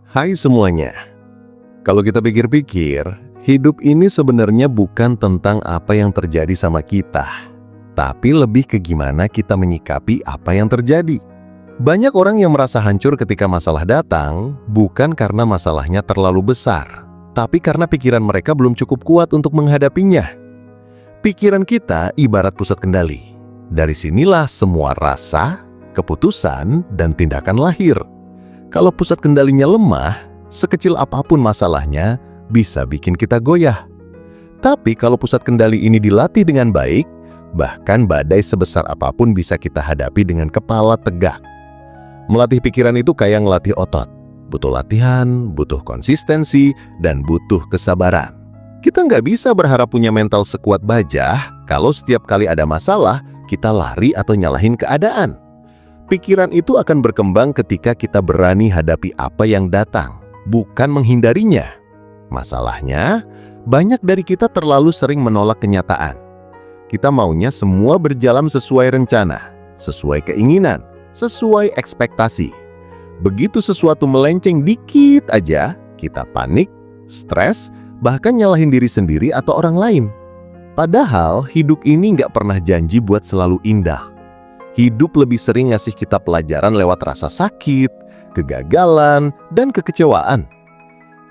Hai semuanya. Kalau kita pikir-pikir, hidup ini sebenarnya bukan tentang apa yang terjadi sama kita, tapi lebih ke gimana kita menyikapi apa yang terjadi. Banyak orang yang merasa hancur ketika masalah datang, bukan karena masalahnya terlalu besar, tapi karena pikiran mereka belum cukup kuat untuk menghadapinya. Pikiran kita ibarat pusat kendali. Dari sinilah semua rasa, keputusan, dan tindakan lahir. Kalau pusat kendalinya lemah, sekecil apapun masalahnya bisa bikin kita goyah. Tapi kalau pusat kendali ini dilatih dengan baik, bahkan badai sebesar apapun bisa kita hadapi dengan kepala tegak. Melatih pikiran itu kayak ngelatih otot. Butuh latihan, butuh konsistensi, dan butuh kesabaran. Kita nggak bisa berharap punya mental sekuat baja kalau setiap kali ada masalah, kita lari atau nyalahin keadaan. Pikiran itu akan berkembang ketika kita berani hadapi apa yang datang, bukan menghindarinya. Masalahnya, banyak dari kita terlalu sering menolak kenyataan. Kita maunya semua berjalan sesuai rencana, sesuai keinginan, sesuai ekspektasi. Begitu sesuatu melenceng dikit aja, kita panik, stres, bahkan nyalahin diri sendiri atau orang lain. Padahal hidup ini nggak pernah janji buat selalu indah. Hidup lebih sering ngasih kita pelajaran lewat rasa sakit, kegagalan, dan kekecewaan.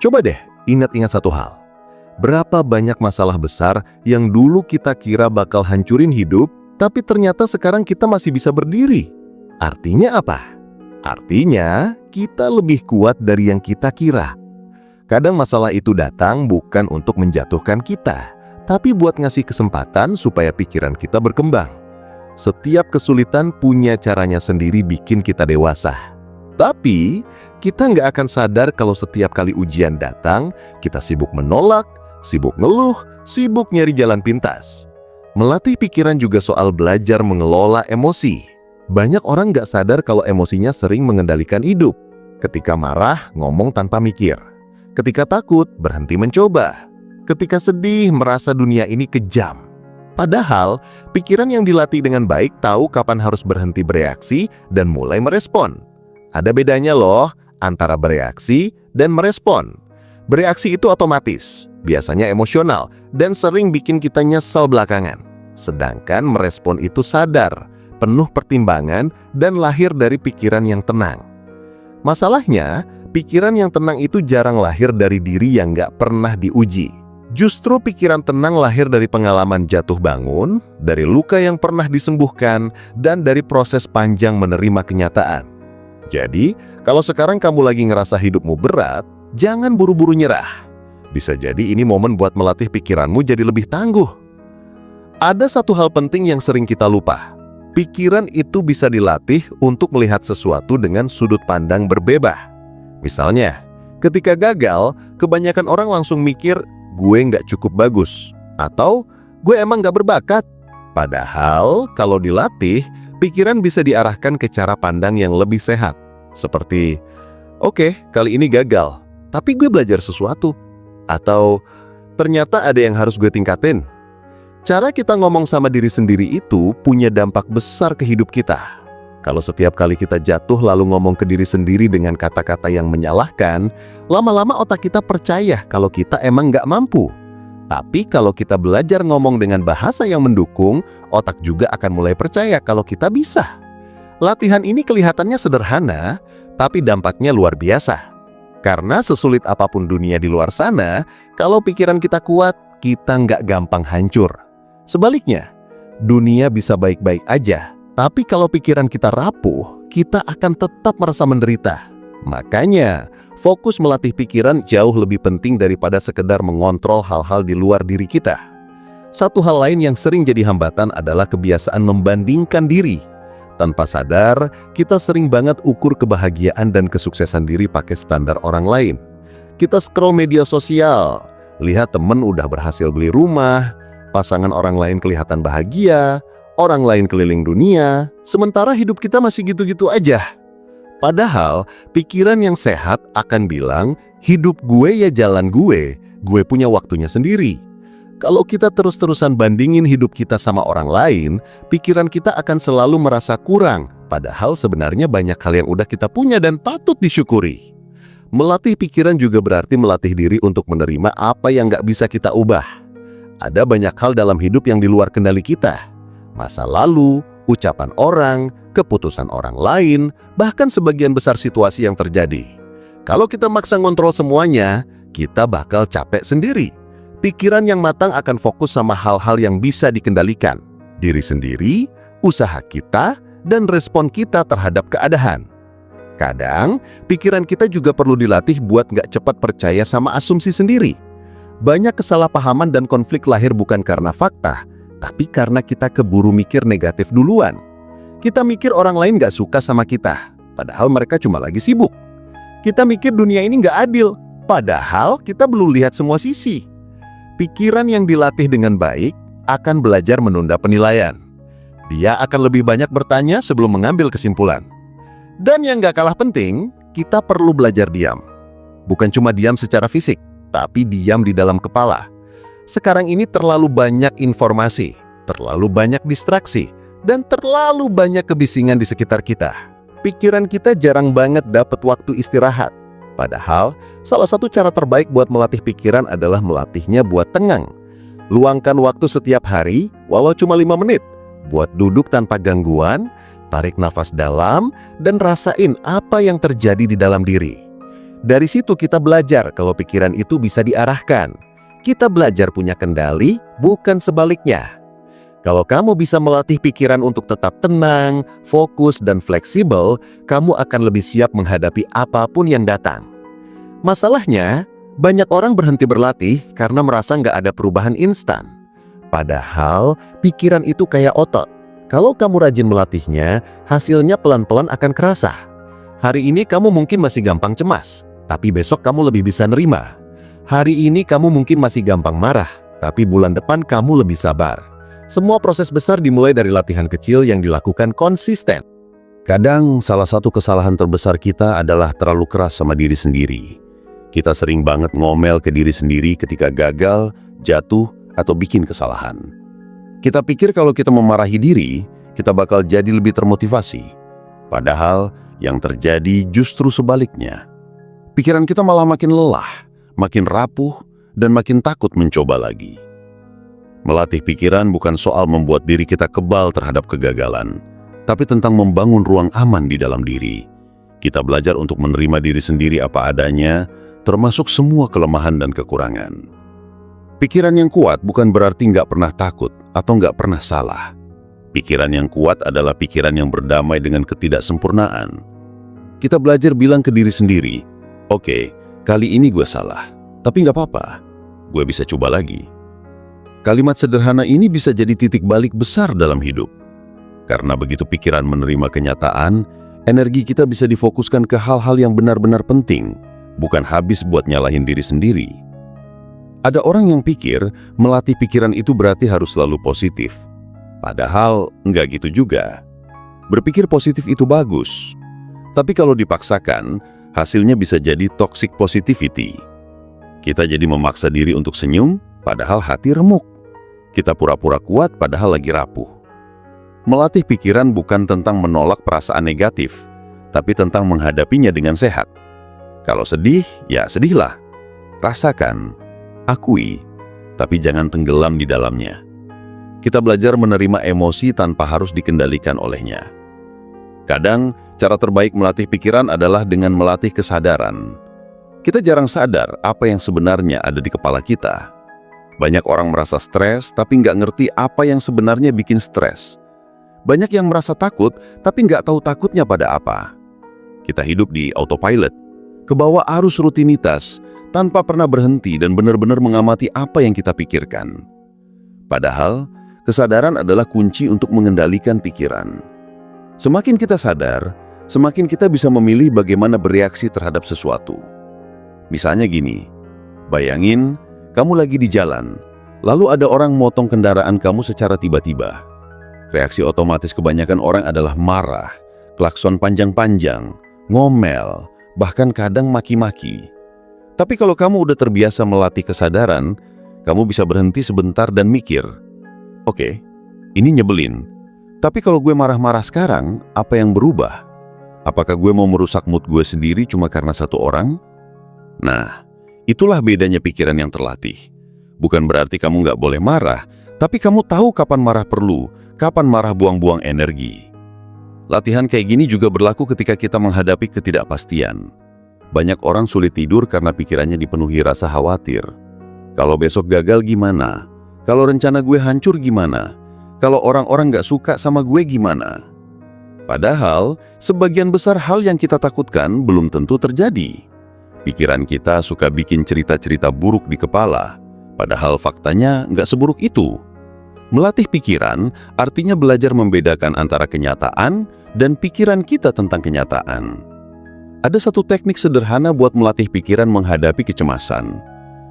Coba deh ingat-ingat satu hal. Berapa banyak masalah besar yang dulu kita kira bakal hancurin hidup, tapi ternyata sekarang kita masih bisa berdiri. Artinya apa? Artinya kita lebih kuat dari yang kita kira. Kadang masalah itu datang bukan untuk menjatuhkan kita, tapi buat ngasih kesempatan supaya pikiran kita berkembang. Setiap kesulitan punya caranya sendiri bikin kita dewasa. Tapi, kita nggak akan sadar kalau setiap kali ujian datang, kita sibuk menolak, sibuk ngeluh, sibuk nyari jalan pintas. Melatih pikiran juga soal belajar mengelola emosi. Banyak orang nggak sadar kalau emosinya sering mengendalikan hidup. Ketika marah, ngomong tanpa mikir. Ketika takut, berhenti mencoba. Ketika sedih, merasa dunia ini kejam. Padahal, pikiran yang dilatih dengan baik tahu kapan harus berhenti bereaksi dan mulai merespon. Ada bedanya loh antara bereaksi dan merespon. Bereaksi itu otomatis, biasanya emosional, dan sering bikin kita nyesal belakangan. Sedangkan merespon itu sadar, penuh pertimbangan, dan lahir dari pikiran yang tenang. Masalahnya, pikiran yang tenang itu jarang lahir dari diri yang nggak pernah diuji. Justru pikiran tenang lahir dari pengalaman jatuh bangun, dari luka yang pernah disembuhkan, dan dari proses panjang menerima kenyataan. Jadi, kalau sekarang kamu lagi ngerasa hidupmu berat, jangan buru-buru nyerah. Bisa jadi ini momen buat melatih pikiranmu jadi lebih tangguh. Ada satu hal penting yang sering kita lupa. Pikiran itu bisa dilatih untuk melihat sesuatu dengan sudut pandang berbeda. Misalnya, ketika gagal, kebanyakan orang langsung mikir, gue nggak cukup bagus, atau gue emang nggak berbakat. Padahal, kalau dilatih, pikiran bisa diarahkan ke cara pandang yang lebih sehat. Seperti, oke, kali ini gagal, tapi gue belajar sesuatu. Atau, ternyata ada yang harus gue tingkatin. Cara kita ngomong sama diri sendiri itu punya dampak besar ke hidup kita. Kalau setiap kali kita jatuh lalu ngomong ke diri sendiri dengan kata-kata yang menyalahkan, lama-lama otak kita percaya kalau kita emang nggak mampu. Tapi kalau kita belajar ngomong dengan bahasa yang mendukung, otak juga akan mulai percaya kalau kita bisa. Latihan ini kelihatannya sederhana, tapi dampaknya luar biasa. Karena sesulit apapun dunia di luar sana, kalau pikiran kita kuat, kita nggak gampang hancur. Sebaliknya, dunia bisa baik-baik aja, tapi kalau pikiran kita rapuh, kita akan tetap merasa menderita. Makanya, fokus melatih pikiran jauh lebih penting daripada sekedar mengontrol hal-hal di luar diri kita. Satu hal lain yang sering jadi hambatan adalah kebiasaan membandingkan diri. Tanpa sadar, kita sering banget ukur kebahagiaan dan kesuksesan diri pakai standar orang lain. Kita scroll media sosial, lihat temen udah berhasil beli rumah, pasangan orang lain kelihatan bahagia, orang lain keliling dunia, sementara hidup kita masih gitu-gitu aja. Padahal, pikiran yang sehat akan bilang, hidup gue ya jalan gue punya waktunya sendiri. Kalau kita terus-terusan bandingin hidup kita sama orang lain, pikiran kita akan selalu merasa kurang, padahal sebenarnya banyak hal yang udah kita punya dan patut disyukuri. Melatih pikiran juga berarti melatih diri untuk menerima apa yang nggak bisa kita ubah. Ada banyak hal dalam hidup yang di luar kendali kita. Masa lalu, ucapan orang, keputusan orang lain, bahkan sebagian besar situasi yang terjadi. Kalau kita maksa ngontrol semuanya, kita bakal capek sendiri. Pikiran yang matang akan fokus sama hal-hal yang bisa dikendalikan. Diri sendiri, usaha kita, dan respon kita terhadap keadaan. Kadang, pikiran kita juga perlu dilatih buat nggak cepat percaya sama asumsi sendiri. Banyak kesalahpahaman dan konflik lahir bukan karena fakta, tapi karena kita keburu mikir negatif duluan. Kita mikir orang lain nggak suka sama kita, padahal mereka cuma lagi sibuk. Kita mikir dunia ini nggak adil, padahal kita belum lihat semua sisi. Pikiran yang dilatih dengan baik akan belajar menunda penilaian. Dia akan lebih banyak bertanya sebelum mengambil kesimpulan. Dan yang gak kalah penting, kita perlu belajar diam. Bukan cuma diam secara fisik, tapi diam di dalam kepala. Sekarang ini terlalu banyak informasi, terlalu banyak distraksi, dan terlalu banyak kebisingan di sekitar kita. Pikiran kita jarang banget dapat waktu istirahat. Padahal, salah satu cara terbaik buat melatih pikiran adalah melatihnya buat tenang. Luangkan waktu setiap hari, walau cuma 5 menit, buat duduk tanpa gangguan, tarik nafas dalam, dan rasain apa yang terjadi di dalam diri. Dari situ kita belajar kalau pikiran itu bisa diarahkan. Kita belajar punya kendali, bukan sebaliknya. Kalau kamu bisa melatih pikiran untuk tetap tenang, fokus, dan fleksibel, kamu akan lebih siap menghadapi apapun yang datang. Masalahnya, banyak orang berhenti berlatih karena merasa nggak ada perubahan instan. Padahal, pikiran itu kayak otot. Kalau kamu rajin melatihnya, hasilnya pelan-pelan akan kerasa. Hari ini kamu mungkin masih gampang cemas, tapi besok kamu lebih bisa nerima. Hari ini kamu mungkin masih gampang marah, tapi bulan depan kamu lebih sabar. Semua proses besar dimulai dari latihan kecil yang dilakukan konsisten. Kadang salah satu kesalahan terbesar kita adalah terlalu keras sama diri sendiri. Kita sering banget ngomel ke diri sendiri ketika gagal, jatuh, atau bikin kesalahan. Kita pikir kalau kita memarahi diri, kita bakal jadi lebih termotivasi. Padahal yang terjadi justru sebaliknya. Pikiran kita malah makin lelah, makin rapuh, dan makin takut mencoba lagi. Melatih pikiran bukan soal membuat diri kita kebal terhadap kegagalan, tapi tentang membangun ruang aman di dalam diri. Kita belajar untuk menerima diri sendiri apa adanya, termasuk semua kelemahan dan kekurangan. Pikiran yang kuat bukan berarti nggak pernah takut atau nggak pernah salah. Pikiran yang kuat adalah pikiran yang berdamai dengan ketidaksempurnaan. Kita belajar bilang ke diri sendiri, oke, kali ini gue salah, tapi nggak apa-apa, gue bisa coba lagi. Kalimat sederhana ini bisa jadi titik balik besar dalam hidup. Karena begitu pikiran menerima kenyataan, energi kita bisa difokuskan ke hal-hal yang benar-benar penting, bukan habis buat nyalahin diri sendiri. Ada orang yang pikir melatih pikiran itu berarti harus selalu positif. Padahal nggak gitu juga. Berpikir positif itu bagus. Tapi kalau dipaksakan, hasilnya bisa jadi toxic positivity. Kita jadi memaksa diri untuk senyum, padahal hati remuk. Kita pura-pura kuat padahal lagi rapuh. Melatih pikiran bukan tentang menolak perasaan negatif, tapi tentang menghadapinya dengan sehat. Kalau sedih, ya sedihlah. Rasakan, akui, tapi jangan tenggelam di dalamnya. Kita belajar menerima emosi tanpa harus dikendalikan olehnya. Kadang, cara terbaik melatih pikiran adalah dengan melatih kesadaran. Kita jarang sadar apa yang sebenarnya ada di kepala kita. Banyak orang merasa stres, tapi nggak ngerti apa yang sebenarnya bikin stres. Banyak yang merasa takut, tapi nggak tahu takutnya pada apa. Kita hidup di autopilot, kebawa arus rutinitas, tanpa pernah berhenti dan benar-benar mengamati apa yang kita pikirkan. Padahal, kesadaran adalah kunci untuk mengendalikan pikiran. Semakin kita sadar, semakin kita bisa memilih bagaimana bereaksi terhadap sesuatu. Misalnya gini, bayangin kamu lagi di jalan, lalu ada orang motong kendaraan kamu secara tiba-tiba. Reaksi otomatis kebanyakan orang adalah marah, klakson panjang-panjang, ngomel, bahkan kadang maki-maki. Tapi kalau kamu udah terbiasa melatih kesadaran, kamu bisa berhenti sebentar dan mikir, oke, ini nyebelin. Tapi kalau gue marah-marah sekarang, apa yang berubah? Apakah gue mau merusak mood gue sendiri cuma karena satu orang? Nah, itulah bedanya pikiran yang terlatih. Bukan berarti kamu nggak boleh marah, tapi kamu tahu kapan marah perlu, kapan marah buang-buang energi. Latihan kayak gini juga berlaku ketika kita menghadapi ketidakpastian. Banyak orang sulit tidur karena pikirannya dipenuhi rasa khawatir. Kalau besok gagal gimana? Kalau rencana gue hancur gimana? Kalau orang-orang nggak suka sama gue gimana? Padahal, sebagian besar hal yang kita takutkan belum tentu terjadi. Pikiran kita suka bikin cerita-cerita buruk di kepala, padahal faktanya nggak seburuk itu. Melatih pikiran artinya belajar membedakan antara kenyataan dan pikiran kita tentang kenyataan. Ada satu teknik sederhana buat melatih pikiran menghadapi kecemasan.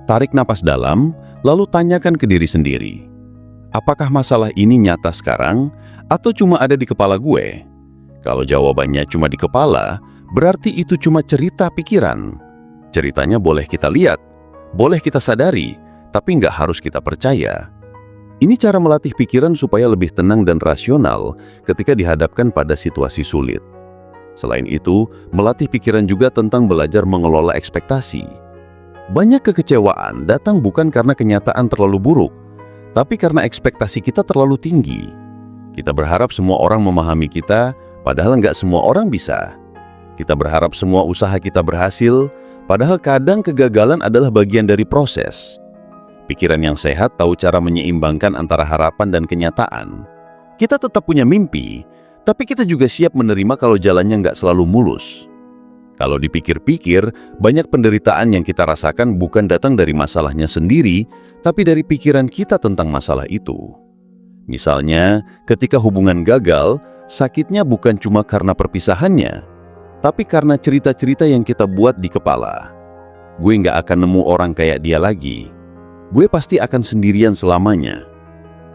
Tarik napas dalam, lalu tanyakan ke diri sendiri. Apakah masalah ini nyata sekarang atau cuma ada di kepala gue? Kalau jawabannya cuma di kepala, berarti itu cuma cerita pikiran. Ceritanya boleh kita lihat, boleh kita sadari, tapi nggak harus kita percaya. Ini cara melatih pikiran supaya lebih tenang dan rasional ketika dihadapkan pada situasi sulit. Selain itu, melatih pikiran juga tentang belajar mengelola ekspektasi. Banyak kekecewaan datang bukan karena kenyataan terlalu buruk, tapi karena ekspektasi kita terlalu tinggi. Kita berharap semua orang memahami kita, padahal nggak semua orang bisa. Kita berharap semua usaha kita berhasil, padahal kadang kegagalan adalah bagian dari proses. Pikiran yang sehat tahu cara menyeimbangkan antara harapan dan kenyataan. Kita tetap punya mimpi, tapi kita juga siap menerima kalau jalannya nggak selalu mulus. Kalau dipikir-pikir, banyak penderitaan yang kita rasakan bukan datang dari masalahnya sendiri, tapi dari pikiran kita tentang masalah itu. Misalnya, ketika hubungan gagal, sakitnya bukan cuma karena perpisahannya, tapi karena cerita-cerita yang kita buat di kepala. Gue nggak akan nemu orang kayak dia lagi. Gue pasti akan sendirian selamanya.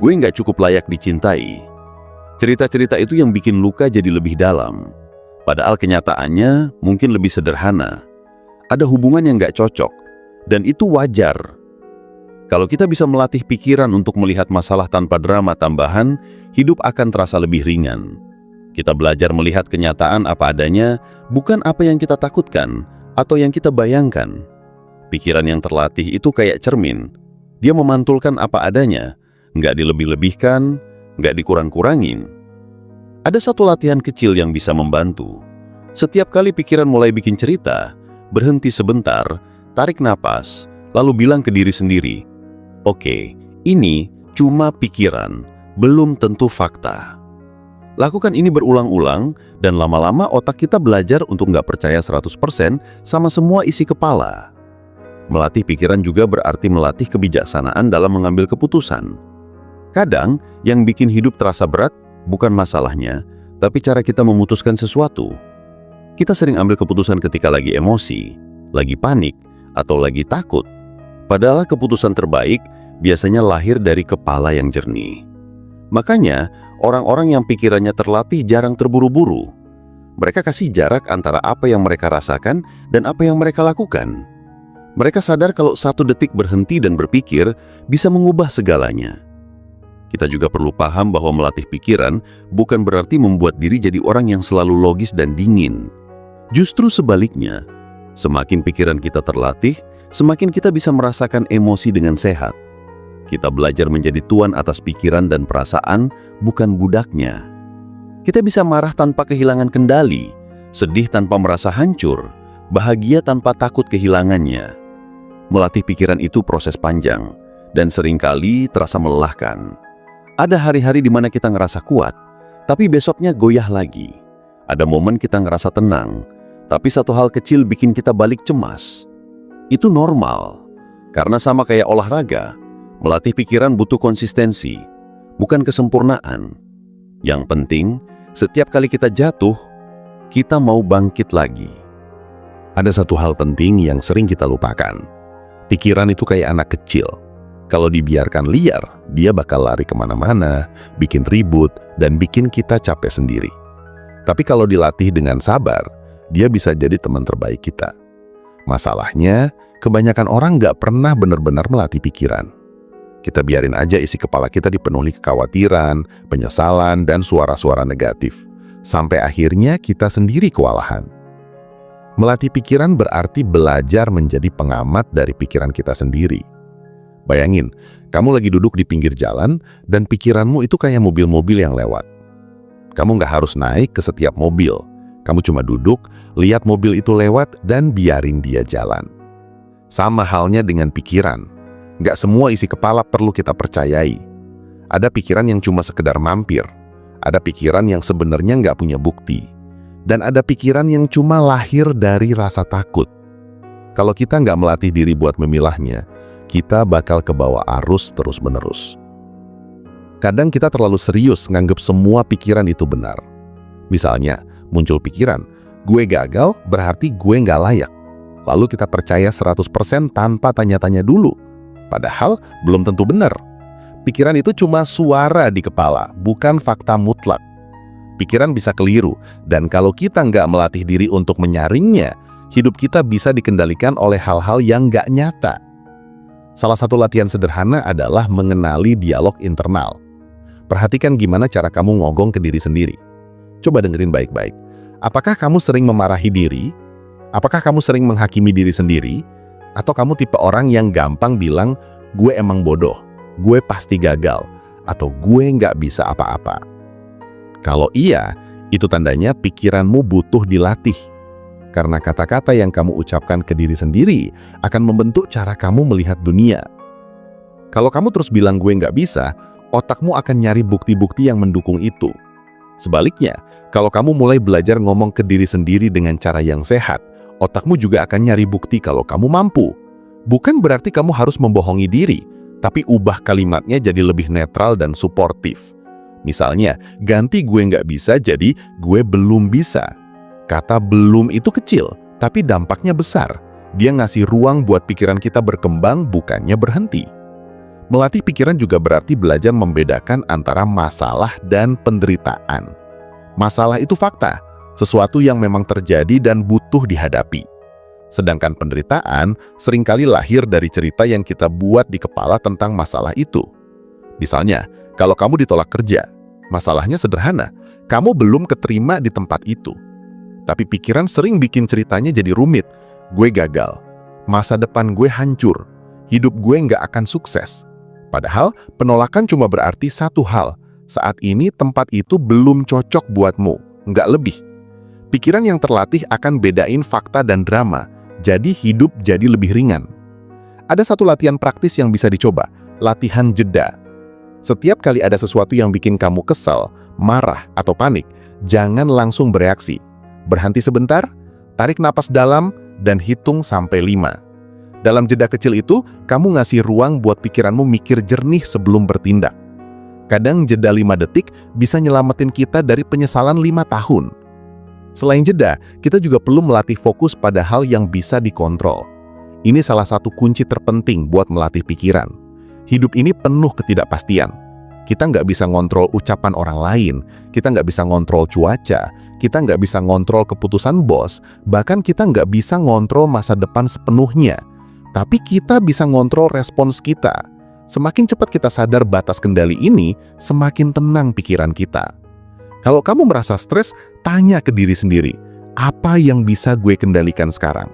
Gue nggak cukup layak dicintai. Cerita-cerita itu yang bikin luka jadi lebih dalam. Padahal kenyataannya mungkin lebih sederhana. Ada hubungan yang nggak cocok, dan itu wajar. Kalau kita bisa melatih pikiran untuk melihat masalah tanpa drama tambahan, hidup akan terasa lebih ringan. Kita belajar melihat kenyataan apa adanya, bukan apa yang kita takutkan atau yang kita bayangkan. Pikiran yang terlatih itu kayak cermin. Dia memantulkan apa adanya, nggak dilebih-lebihkan, nggak dikurang-kurangin. Ada satu latihan kecil yang bisa membantu. Setiap kali pikiran mulai bikin cerita, berhenti sebentar, tarik napas, lalu bilang ke diri sendiri, "Oke, ini cuma pikiran, belum tentu fakta." Lakukan ini berulang-ulang, dan lama-lama otak kita belajar untuk nggak percaya 100% sama semua isi kepala. Melatih pikiran juga berarti melatih kebijaksanaan dalam mengambil keputusan. Kadang, yang bikin hidup terasa berat bukan masalahnya, tapi cara kita memutuskan sesuatu. Kita sering ambil keputusan ketika lagi emosi, lagi panik, atau lagi takut. Padahal keputusan terbaik biasanya lahir dari kepala yang jernih. Makanya, orang-orang yang pikirannya terlatih jarang terburu-buru. Mereka kasih jarak antara apa yang mereka rasakan dan apa yang mereka lakukan. Mereka sadar kalau 1 detik berhenti dan berpikir bisa mengubah segalanya. Kita juga perlu paham bahwa melatih pikiran bukan berarti membuat diri jadi orang yang selalu logis dan dingin. Justru sebaliknya, semakin pikiran kita terlatih, semakin kita bisa merasakan emosi dengan sehat. Kita belajar menjadi tuan atas pikiran dan perasaan, bukan budaknya. Kita bisa marah tanpa kehilangan kendali, sedih tanpa merasa hancur, bahagia tanpa takut kehilangannya. Melatih pikiran itu proses panjang, dan seringkali terasa melelahkan. Ada hari-hari di mana kita ngerasa kuat, tapi besoknya goyah lagi. Ada momen kita ngerasa tenang, tapi satu hal kecil bikin kita balik cemas. Itu normal, karena sama kayak olahraga, melatih pikiran butuh konsistensi, bukan kesempurnaan. Yang penting, setiap kali kita jatuh, kita mau bangkit lagi. Ada satu hal penting yang sering kita lupakan. Pikiran itu kayak anak kecil. Kalau dibiarkan liar, dia bakal lari kemana-mana, bikin ribut, dan bikin kita capek sendiri. Tapi kalau dilatih dengan sabar, dia bisa jadi teman terbaik kita. Masalahnya, kebanyakan orang nggak pernah benar-benar melatih pikiran. Kita biarin aja isi kepala kita dipenuhi kekhawatiran, penyesalan, dan suara-suara negatif. Sampai akhirnya kita sendiri kewalahan. Melatih pikiran berarti belajar menjadi pengamat dari pikiran kita sendiri. Bayangin, kamu lagi duduk di pinggir jalan dan pikiranmu itu kayak mobil-mobil yang lewat. Kamu nggak harus naik ke setiap mobil. Kamu cuma duduk, lihat mobil itu lewat dan biarin dia jalan. Sama halnya dengan pikiran. Nggak semua isi kepala perlu kita percayai. Ada pikiran yang cuma sekedar mampir. Ada pikiran yang sebenarnya nggak punya bukti. Dan ada pikiran yang cuma lahir dari rasa takut. Kalau kita nggak melatih diri buat memilahnya, kita bakal kebawa arus terus-menerus. Kadang kita terlalu serius nganggep semua pikiran itu benar. Misalnya, muncul pikiran, gue gagal berarti gue nggak layak. Lalu kita percaya 100% tanpa tanya-tanya dulu. Padahal belum tentu benar. Pikiran itu cuma suara di kepala, bukan fakta mutlak. Pikiran bisa keliru, dan kalau kita nggak melatih diri untuk menyaringnya, hidup kita bisa dikendalikan oleh hal-hal yang nggak nyata. Salah satu latihan sederhana adalah mengenali dialog internal. Perhatikan gimana cara kamu ngomong ke diri sendiri. Coba dengerin baik-baik. Apakah kamu sering memarahi diri? Apakah kamu sering menghakimi diri sendiri? Atau kamu tipe orang yang gampang bilang, gue emang bodoh, gue pasti gagal, atau gue nggak bisa apa-apa? Kalau iya, itu tandanya pikiranmu butuh dilatih. Karena kata-kata yang kamu ucapkan ke diri sendiri akan membentuk cara kamu melihat dunia. Kalau kamu terus bilang gue nggak bisa, otakmu akan nyari bukti-bukti yang mendukung itu. Sebaliknya, kalau kamu mulai belajar ngomong ke diri sendiri dengan cara yang sehat, otakmu juga akan nyari bukti kalau kamu mampu. Bukan berarti kamu harus membohongi diri, tapi ubah kalimatnya jadi lebih netral dan suportif. Misalnya, ganti gue nggak bisa jadi gue belum bisa. Kata belum itu kecil, tapi dampaknya besar. Dia ngasih ruang buat pikiran kita berkembang, bukannya berhenti. Melatih pikiran juga berarti belajar membedakan antara masalah dan penderitaan. Masalah itu fakta, sesuatu yang memang terjadi dan butuh dihadapi. Sedangkan penderitaan seringkali lahir dari cerita yang kita buat di kepala tentang masalah itu. Misalnya, kalau kamu ditolak kerja, masalahnya sederhana, kamu belum keterima di tempat itu. Tapi pikiran sering bikin ceritanya jadi rumit. Gue gagal, masa depan gue hancur, hidup gue nggak akan sukses. Padahal penolakan cuma berarti satu hal, saat ini tempat itu belum cocok buatmu, nggak lebih. Pikiran yang terlatih akan bedain fakta dan drama, jadi hidup jadi lebih ringan. Ada satu latihan praktis yang bisa dicoba, latihan jeda. Setiap kali ada sesuatu yang bikin kamu kesal, marah, atau panik, jangan langsung bereaksi. Berhenti sebentar, tarik napas dalam, dan hitung sampai 5. Dalam jeda kecil itu, kamu ngasih ruang buat pikiranmu mikir jernih sebelum bertindak. Kadang jeda 5 detik bisa nyelamatin kita dari penyesalan 5 tahun. Selain jeda, kita juga perlu melatih fokus pada hal yang bisa dikontrol. Ini salah satu kunci terpenting buat melatih pikiran. Hidup ini penuh ketidakpastian. Kita nggak bisa ngontrol ucapan orang lain, kita nggak bisa ngontrol cuaca, kita nggak bisa ngontrol keputusan bos, bahkan kita nggak bisa ngontrol masa depan sepenuhnya. Tapi kita bisa ngontrol respons kita. Semakin cepat kita sadar batas kendali ini, semakin tenang pikiran kita. Kalau kamu merasa stres, tanya ke diri sendiri, apa yang bisa gue kendalikan sekarang?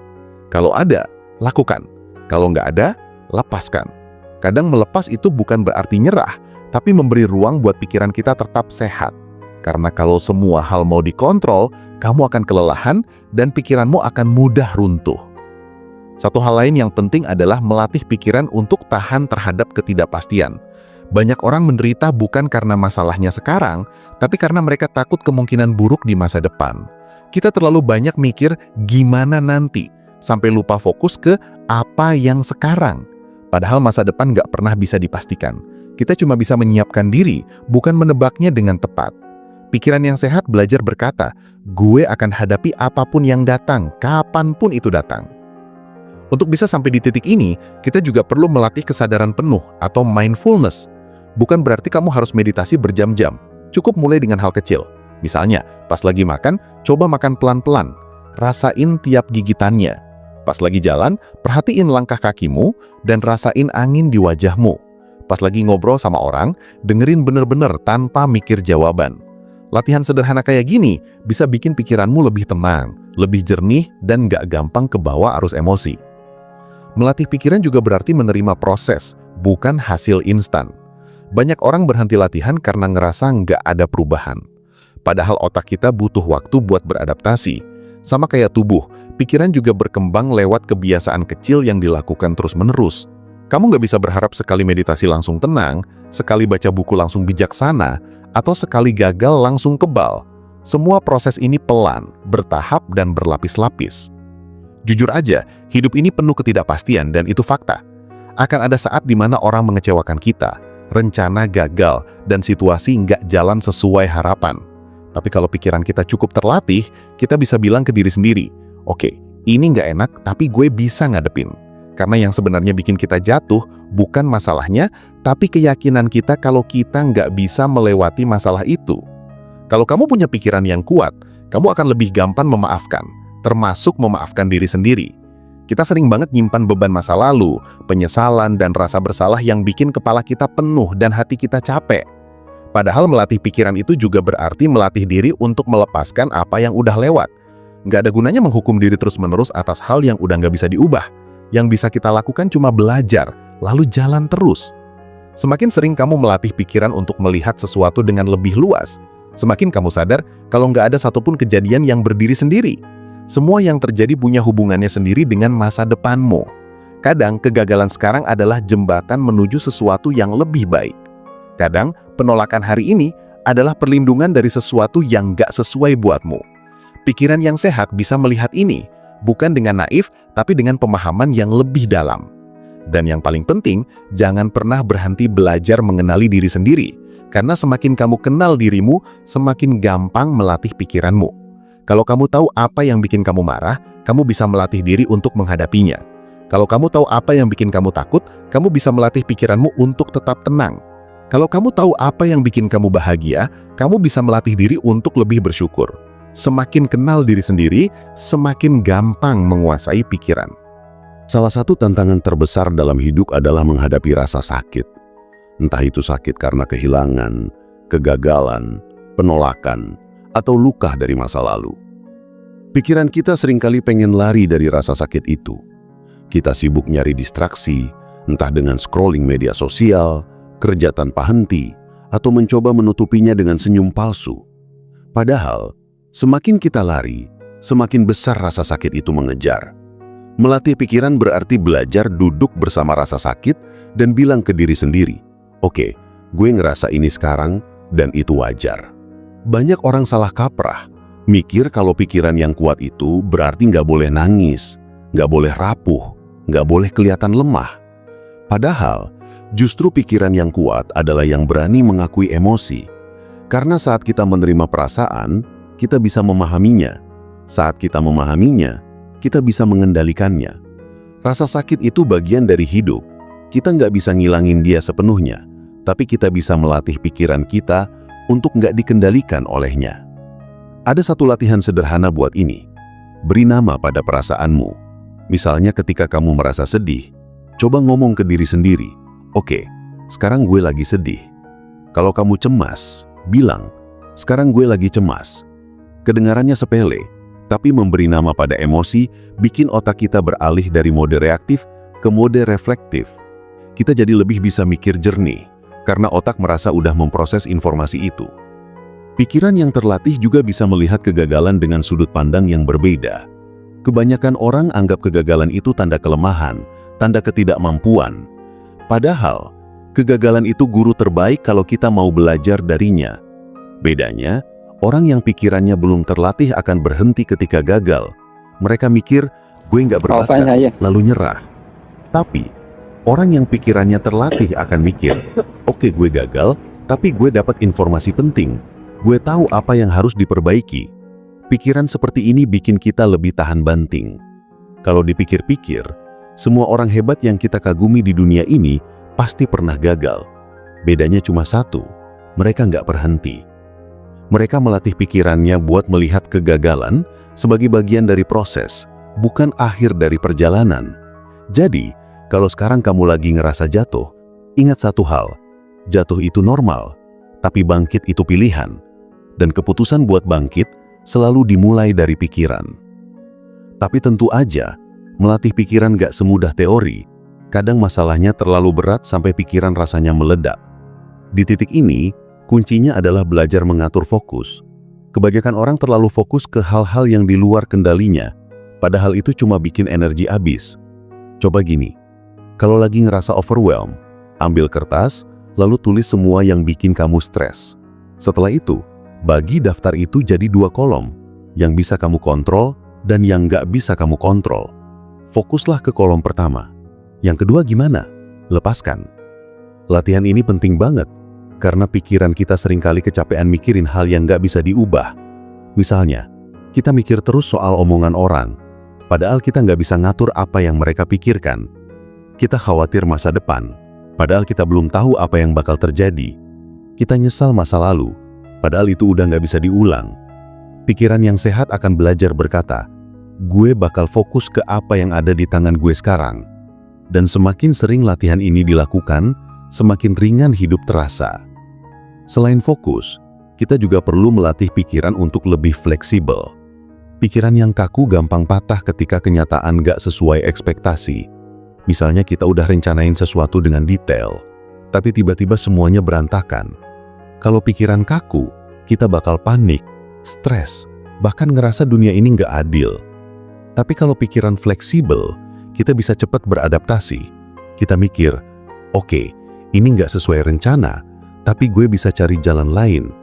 Kalau ada, lakukan. Kalau nggak ada, lepaskan. Kadang melepas itu bukan berarti nyerah, tapi memberi ruang buat pikiran kita tetap sehat. Karena kalau semua hal mau dikontrol, kamu akan kelelahan dan pikiranmu akan mudah runtuh. Satu hal lain yang penting adalah melatih pikiran untuk tahan terhadap ketidakpastian. Banyak orang menderita bukan karena masalahnya sekarang, tapi karena mereka takut kemungkinan buruk di masa depan. Kita terlalu banyak mikir gimana nanti, sampai lupa fokus ke apa yang sekarang. Padahal masa depan nggak pernah bisa dipastikan. Kita cuma bisa menyiapkan diri, bukan menebaknya dengan tepat. Pikiran yang sehat belajar berkata, gue akan hadapi apapun yang datang, kapanpun itu datang. Untuk bisa sampai di titik ini, kita juga perlu melatih kesadaran penuh atau mindfulness. Bukan berarti kamu harus meditasi berjam-jam. Cukup mulai dengan hal kecil. Misalnya, pas lagi makan, coba makan pelan-pelan. Rasain tiap gigitannya. Pas lagi jalan, perhatiin langkah kakimu dan rasain angin di wajahmu. Pas lagi ngobrol sama orang, dengerin bener-bener tanpa mikir jawaban. Latihan sederhana kayak gini bisa bikin pikiranmu lebih tenang, lebih jernih, dan nggak gampang kebawa arus emosi. Melatih pikiran juga berarti menerima proses, bukan hasil instan. Banyak orang berhenti latihan karena ngerasa nggak ada perubahan. Padahal otak kita butuh waktu buat beradaptasi. Sama kayak tubuh, pikiran juga berkembang lewat kebiasaan kecil yang dilakukan terus-menerus. Kamu nggak bisa berharap sekali meditasi langsung tenang, sekali baca buku langsung bijaksana, atau sekali gagal langsung kebal. Semua proses ini pelan, bertahap, dan berlapis-lapis. Jujur aja, hidup ini penuh ketidakpastian dan itu fakta. Akan ada saat di mana orang mengecewakan kita, rencana gagal, dan situasi nggak jalan sesuai harapan. Tapi kalau pikiran kita cukup terlatih, kita bisa bilang ke diri sendiri, oke, ini nggak enak, tapi gue bisa ngadepin. Karena yang sebenarnya bikin kita jatuh bukan masalahnya, tapi keyakinan kita kalau kita nggak bisa melewati masalah itu. Kalau kamu punya pikiran yang kuat, kamu akan lebih gampang memaafkan, termasuk memaafkan diri sendiri. Kita sering banget nyimpan beban masa lalu, penyesalan, dan rasa bersalah yang bikin kepala kita penuh dan hati kita capek. Padahal melatih pikiran itu juga berarti melatih diri untuk melepaskan apa yang udah lewat. Nggak ada gunanya menghukum diri terus-menerus atas hal yang udah nggak bisa diubah. Yang bisa kita lakukan cuma belajar, lalu jalan terus. Semakin sering kamu melatih pikiran untuk melihat sesuatu dengan lebih luas, semakin kamu sadar kalau nggak ada satupun kejadian yang berdiri sendiri. Semua yang terjadi punya hubungannya sendiri dengan masa depanmu. Kadang kegagalan sekarang adalah jembatan menuju sesuatu yang lebih baik. Kadang penolakan hari ini adalah perlindungan dari sesuatu yang nggak sesuai buatmu. Pikiran yang sehat bisa melihat ini, bukan dengan naif, tapi dengan pemahaman yang lebih dalam. Dan yang paling penting, jangan pernah berhenti belajar mengenali diri sendiri, karena semakin kamu kenal dirimu, semakin gampang melatih pikiranmu. Kalau kamu tahu apa yang bikin kamu marah, kamu bisa melatih diri untuk menghadapinya. Kalau kamu tahu apa yang bikin kamu takut, kamu bisa melatih pikiranmu untuk tetap tenang. Kalau kamu tahu apa yang bikin kamu bahagia, kamu bisa melatih diri untuk lebih bersyukur. Semakin kenal diri sendiri, semakin gampang menguasai pikiran. Salah satu tantangan terbesar dalam hidup adalah menghadapi rasa sakit. Entah itu sakit karena kehilangan, kegagalan, penolakan, atau luka dari masa lalu. Pikiran kita seringkali pengen lari dari rasa sakit itu. Kita sibuk nyari distraksi, entah dengan scrolling media sosial, kerja tanpa henti, atau mencoba menutupinya dengan senyum palsu. Padahal, semakin kita lari, semakin besar rasa sakit itu mengejar. Melatih pikiran berarti belajar duduk bersama rasa sakit dan bilang ke diri sendiri, oke, gue ngerasa ini sekarang dan itu wajar. Banyak orang salah kaprah, mikir kalau pikiran yang kuat itu berarti nggak boleh nangis, nggak boleh rapuh, nggak boleh kelihatan lemah. Padahal, justru pikiran yang kuat adalah yang berani mengakui emosi. Karena saat kita menerima perasaan, kita bisa memahaminya. Saat kita memahaminya, kita bisa mengendalikannya. Rasa sakit itu bagian dari hidup. Kita nggak bisa ngilangin dia sepenuhnya, tapi kita bisa melatih pikiran kita untuk nggak dikendalikan olehnya. Ada satu latihan sederhana buat ini. Beri nama pada perasaanmu. Misalnya ketika kamu merasa sedih, coba ngomong ke diri sendiri, oke, sekarang gue lagi sedih. Kalau kamu cemas, bilang, sekarang gue lagi cemas. Kedengarannya sepele, tapi memberi nama pada emosi bikin otak kita beralih dari mode reaktif ke mode reflektif. Kita jadi lebih bisa mikir jernih, karena otak merasa udah memproses informasi itu. Pikiran yang terlatih juga bisa melihat kegagalan dengan sudut pandang yang berbeda. Kebanyakan orang anggap kegagalan itu tanda kelemahan, tanda ketidakmampuan. Padahal, kegagalan itu guru terbaik kalau kita mau belajar darinya. Bedanya, orang yang pikirannya belum terlatih akan berhenti ketika gagal. Mereka mikir, gue nggak berbakat, lalu nyerah. Tapi, orang yang pikirannya terlatih akan mikir, oke, gue gagal, tapi gue dapat informasi penting. Gue tahu apa yang harus diperbaiki. Pikiran seperti ini bikin kita lebih tahan banting. Kalau dipikir-pikir, semua orang hebat yang kita kagumi di dunia ini pasti pernah gagal. Bedanya cuma satu, mereka nggak berhenti. Mereka melatih pikirannya buat melihat kegagalan sebagai bagian dari proses, bukan akhir dari perjalanan. Jadi, kalau sekarang kamu lagi ngerasa jatuh, ingat satu hal, jatuh itu normal, tapi bangkit itu pilihan. Dan keputusan buat bangkit selalu dimulai dari pikiran. Tapi tentu aja, melatih pikiran gak semudah teori. Kadang masalahnya terlalu berat sampai pikiran rasanya meledak. Di titik ini, kuncinya adalah belajar mengatur fokus. Kebanyakan orang terlalu fokus ke hal-hal yang di luar kendalinya, padahal itu cuma bikin energi habis. Coba gini, kalau lagi ngerasa overwhelmed, ambil kertas, lalu tulis semua yang bikin kamu stres. Setelah itu, bagi daftar itu jadi 2 kolom, yang bisa kamu kontrol dan yang nggak bisa kamu kontrol. Fokuslah ke kolom pertama. Yang kedua gimana? Lepaskan. Latihan ini penting banget, karena pikiran kita seringkali kecapean mikirin hal yang nggak bisa diubah. Misalnya, kita mikir terus soal omongan orang, padahal kita nggak bisa ngatur apa yang mereka pikirkan. Kita khawatir masa depan, padahal kita belum tahu apa yang bakal terjadi. Kita nyesal masa lalu, padahal itu udah nggak bisa diulang. Pikiran yang sehat akan belajar berkata, gue bakal fokus ke apa yang ada di tangan gue sekarang. Dan semakin sering latihan ini dilakukan, semakin ringan hidup terasa. Selain fokus, kita juga perlu melatih pikiran untuk lebih fleksibel. Pikiran yang kaku gampang patah ketika kenyataan gak sesuai ekspektasi. Misalnya kita udah rencanain sesuatu dengan detail, tapi tiba-tiba semuanya berantakan. Kalau pikiran kaku, kita bakal panik, stres, bahkan ngerasa dunia ini gak adil. Tapi kalau pikiran fleksibel, kita bisa cepat beradaptasi. Kita mikir, oke, ini gak sesuai rencana, tapi gue bisa cari jalan lain.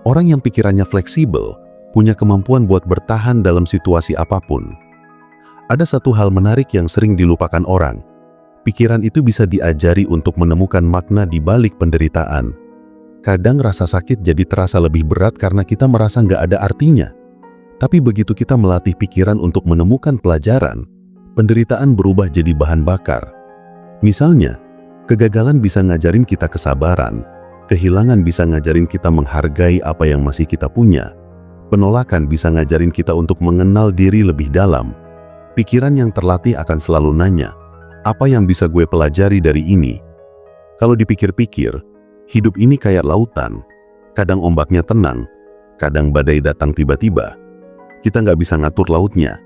Orang yang pikirannya fleksibel punya kemampuan buat bertahan dalam situasi apapun. Ada satu hal menarik yang sering dilupakan orang. Pikiran itu bisa diajari untuk menemukan makna di balik penderitaan. Kadang rasa sakit jadi terasa lebih berat karena kita merasa nggak ada artinya. Tapi begitu kita melatih pikiran untuk menemukan pelajaran, penderitaan berubah jadi bahan bakar. Misalnya, kegagalan bisa ngajarin kita kesabaran, kehilangan bisa ngajarin kita menghargai apa yang masih kita punya, penolakan bisa ngajarin kita untuk mengenal diri lebih dalam. Pikiran yang terlatih akan selalu nanya, apa yang bisa gue pelajari dari ini? Kalau dipikir-pikir, hidup ini kayak lautan. Kadang ombaknya tenang, kadang badai datang tiba-tiba. Kita nggak bisa ngatur lautnya,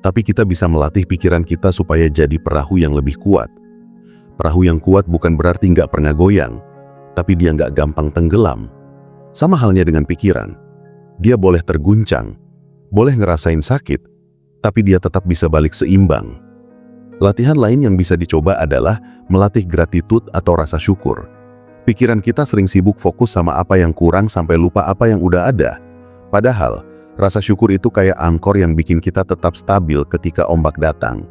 tapi kita bisa melatih pikiran kita supaya jadi perahu yang lebih kuat. Perahu yang kuat bukan berarti nggak pernah goyang, tapi dia nggak gampang tenggelam. Sama halnya dengan pikiran. Dia boleh terguncang, boleh ngerasain sakit, tapi dia tetap bisa balik seimbang. Latihan lain yang bisa dicoba adalah melatih gratitude atau rasa syukur. Pikiran kita sering sibuk fokus sama apa yang kurang sampai lupa apa yang udah ada. Padahal, rasa syukur itu kayak angkor yang bikin kita tetap stabil ketika ombak datang.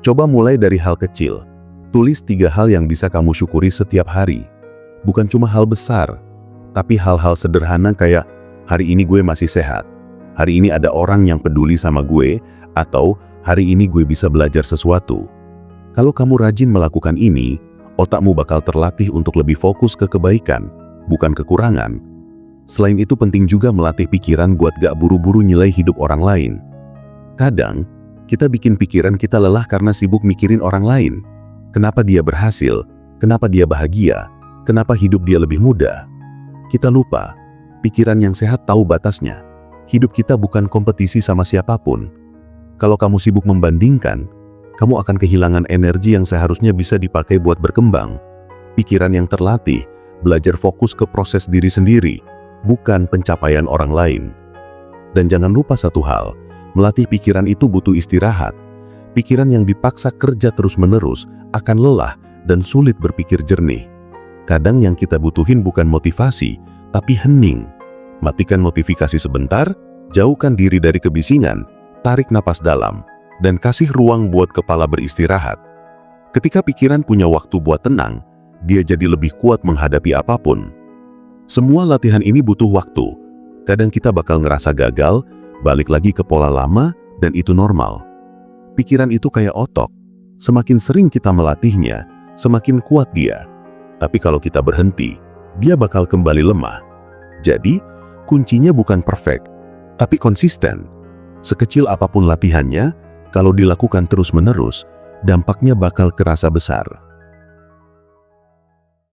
Coba mulai dari hal kecil. Tulis 3 hal yang bisa kamu syukuri setiap hari. Bukan cuma hal besar, tapi hal-hal sederhana kayak hari ini gue masih sehat, hari ini ada orang yang peduli sama gue, atau hari ini gue bisa belajar sesuatu. Kalau kamu rajin melakukan ini, otakmu bakal terlatih untuk lebih fokus ke kebaikan, bukan kekurangan. Selain itu penting juga melatih pikiran buat gak buru-buru nilai hidup orang lain. Kadang, kita bikin pikiran kita lelah karena sibuk mikirin orang lain. Kenapa dia berhasil? Kenapa dia bahagia? Kenapa hidup dia lebih mudah? Kita lupa, pikiran yang sehat tahu batasnya. Hidup kita bukan kompetisi sama siapapun. Kalau kamu sibuk membandingkan, kamu akan kehilangan energi yang seharusnya bisa dipakai buat berkembang. Pikiran yang terlatih, belajar fokus ke proses diri sendiri, bukan pencapaian orang lain. Dan jangan lupa satu hal, melatih pikiran itu butuh istirahat. Pikiran yang dipaksa kerja terus-menerus akan lelah dan sulit berpikir jernih. Kadang yang kita butuhin bukan motivasi, tapi hening. Matikan notifikasi sebentar, jauhkan diri dari kebisingan, tarik napas dalam, dan kasih ruang buat kepala beristirahat. Ketika pikiran punya waktu buat tenang, dia jadi lebih kuat menghadapi apapun. Semua latihan ini butuh waktu. Kadang kita bakal ngerasa gagal, balik lagi ke pola lama, dan itu normal. Pikiran itu kayak otot. Semakin sering kita melatihnya, semakin kuat dia. Tapi kalau kita berhenti, dia bakal kembali lemah. Jadi, kuncinya bukan perfect, tapi konsisten. Sekecil apapun latihannya, kalau dilakukan terus-menerus, dampaknya bakal kerasa besar.